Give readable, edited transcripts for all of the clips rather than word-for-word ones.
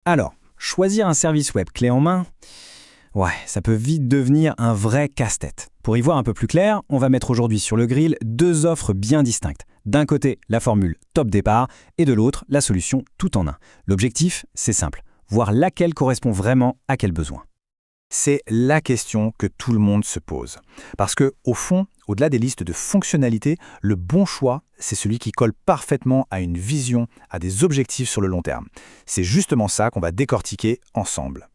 Alors, choisir un service web clé en main, ouais, ça peut vite devenir un vrai casse-tête. Pour y voir un peu plus clair, on va mettre aujourd'hui sur le grill deux offres bien distinctes. D'un côté, la formule top départ et de l'autre, la solution tout en un. L'objectif, c'est simple, voir laquelle correspond vraiment à quel besoin. C'est la question que tout le monde se pose. Parce que, au fond, au-delà des listes de fonctionnalités, le bon choix, c'est celui qui colle parfaitement à une vision, à des objectifs sur le long terme. C'est justement ça qu'on va décortiquer ensemble.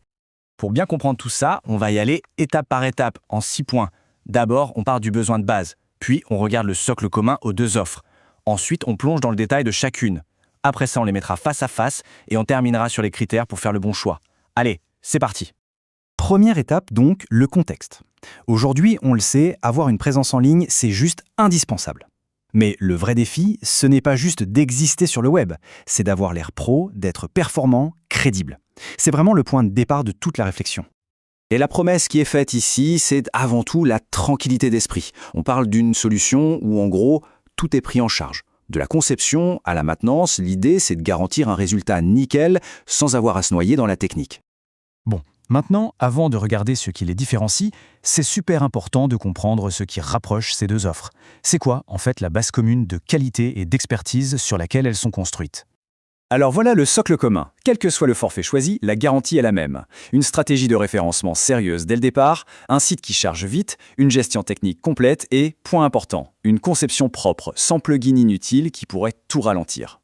Pour bien comprendre tout ça, on va y aller étape par étape, en 6 points. D'abord, on part du besoin de base, puis on regarde le socle commun aux deux offres. Ensuite, on plonge dans le détail de chacune. Après ça, on les mettra face à face et on terminera sur les critères pour faire le bon choix. Allez, c'est parti. Première étape donc, le contexte. Aujourd'hui, on le sait, avoir une présence en ligne, c'est juste indispensable. Mais le vrai défi, ce n'est pas juste d'exister sur le web, c'est d'avoir l'air pro, d'être performant, crédible. C'est vraiment le point de départ de toute la réflexion. Et la promesse qui est faite ici, c'est avant tout la tranquillité d'esprit. On parle d'une solution où en gros, tout est pris en charge. De la conception à la maintenance, l'idée c'est de garantir un résultat nickel sans avoir à se noyer dans la technique. Bon, maintenant, avant de regarder ce qui les différencie, c'est super important de comprendre ce qui rapproche ces deux offres. C'est quoi, en fait, la base commune de qualité et d'expertise sur laquelle elles sont construites? Alors voilà le socle commun. Quel que soit le forfait choisi, la garantie est la même. Une stratégie de référencement sérieuse dès le départ, un site qui charge vite, une gestion technique complète et, point important, une conception propre, sans plugin inutile qui pourrait tout ralentir.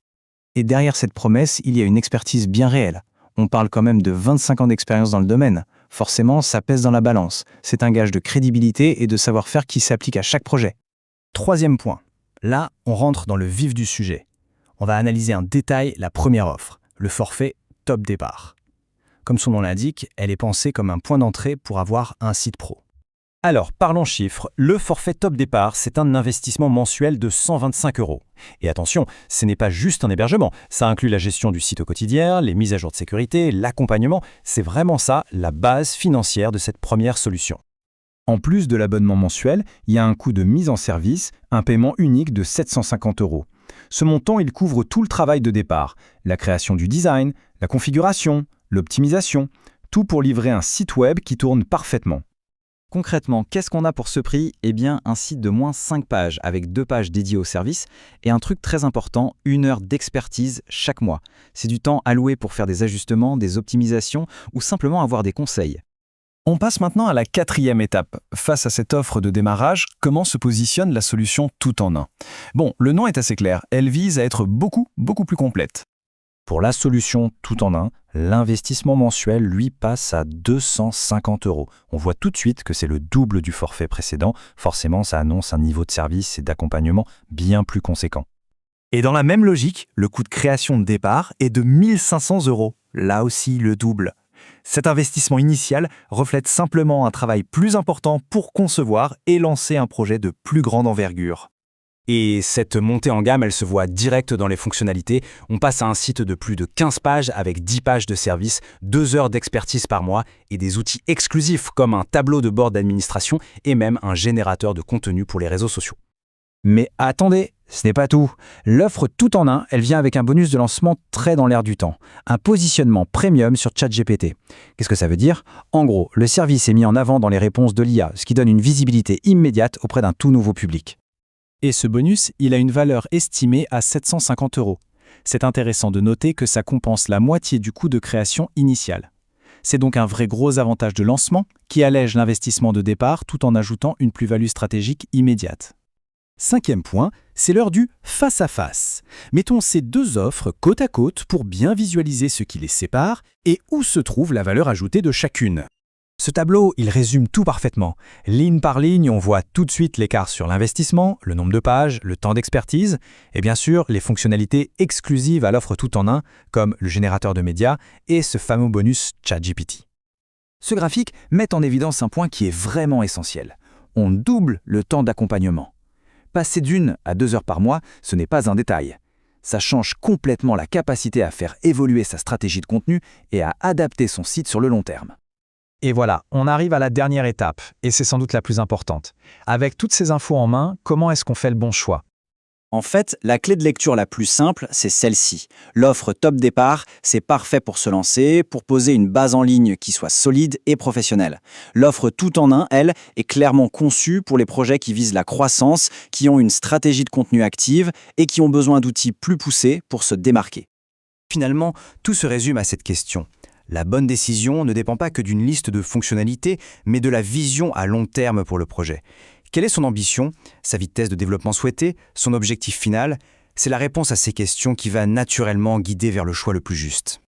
Et derrière cette promesse, il y a une expertise bien réelle. On parle quand même de 25 ans d'expérience dans le domaine. Forcément, ça pèse dans la balance. C'est un gage de crédibilité et de savoir-faire qui s'applique à chaque projet. Troisième point. Là, on rentre dans le vif du sujet. On va analyser en détail la première offre, le forfait top départ. Comme son nom l'indique, elle est pensée comme un point d'entrée pour avoir un site pro. Alors, parlons chiffres. Le forfait top départ, c'est un investissement mensuel de 125 €. Et attention, ce n'est pas juste un hébergement. Ça inclut la gestion du site au quotidien, les mises à jour de sécurité, l'accompagnement. C'est vraiment ça, la base financière de cette première solution. En plus de l'abonnement mensuel, il y a un coût de mise en service, un paiement unique de 750 €. Ce montant, il couvre tout le travail de départ, la création du design, la configuration, l'optimisation, tout pour livrer un site web qui tourne parfaitement. Concrètement, qu'est-ce qu'on a pour ce prix? Eh bien, un site de moins 5 pages avec 2 pages dédiées au service et un truc très important, 1 heure d'expertise chaque mois. C'est du temps alloué pour faire des ajustements, des optimisations ou simplement avoir des conseils. On passe maintenant à la quatrième étape. Face à cette offre de démarrage, comment se positionne la solution tout en un? Bon, le nom est assez clair, elle vise à être beaucoup plus complète. Pour la solution tout en un, l'investissement mensuel, lui, passe à 250 €. On voit tout de suite que c'est le double du forfait précédent. Forcément, ça annonce un niveau de service et d'accompagnement bien plus conséquent. Et dans la même logique, le coût de création de départ est de 1 500 €. Là aussi, le double. Cet investissement initial reflète simplement un travail plus important pour concevoir et lancer un projet de plus grande envergure. Et cette montée en gamme, elle se voit direct dans les fonctionnalités. On passe à un site de plus de 15 pages avec 10 pages de service, 2 heures d'expertise par mois et des outils exclusifs comme un tableau de bord d'administration et même un générateur de contenu pour les réseaux sociaux. Mais attendez, ce n'est pas tout. L'offre tout en un, elle vient avec un bonus de lancement très dans l'air du temps. Un positionnement premium sur ChatGPT. Qu'est-ce que ça veut dire? En gros, le service est mis en avant dans les réponses de l'IA, ce qui donne une visibilité immédiate auprès d'un tout nouveau public. Et ce bonus, il a une valeur estimée à 750 €. C'est intéressant de noter que ça compense la moitié du coût de création initial. C'est donc un vrai gros avantage de lancement qui allège l'investissement de départ tout en ajoutant une plus-value stratégique immédiate. Cinquième point, c'est l'heure du face-à-face. Mettons ces deux offres côte à côte pour bien visualiser ce qui les sépare et où se trouve la valeur ajoutée de chacune. Ce tableau, il résume tout parfaitement. Ligne par ligne, on voit tout de suite l'écart sur l'investissement, le nombre de pages, le temps d'expertise et bien sûr les fonctionnalités exclusives à l'offre tout en un, comme le générateur de médias et ce fameux bonus ChatGPT. Ce graphique met en évidence un point qui est vraiment essentiel. On double le temps d'accompagnement. Passer d'1 à 2 heures par mois, ce n'est pas un détail. Ça change complètement la capacité à faire évoluer sa stratégie de contenu et à adapter son site sur le long terme. Et voilà, on arrive à la dernière étape, et c'est sans doute la plus importante. Avec toutes ces infos en main, comment est-ce qu'on fait le bon choix? En fait, la clé de lecture la plus simple, c'est celle-ci. L'offre top départ, c'est parfait pour se lancer, pour poser une base en ligne qui soit solide et professionnelle. L'offre tout en un, elle, est clairement conçue pour les projets qui visent la croissance, qui ont une stratégie de contenu active et qui ont besoin d'outils plus poussés pour se démarquer. Finalement, tout se résume à cette question. La bonne décision ne dépend pas que d'une liste de fonctionnalités, mais de la vision à long terme pour le projet. Quelle est son ambition, sa vitesse de développement souhaitée, son objectif final? C'est la réponse à ces questions qui va naturellement guider vers le choix le plus juste.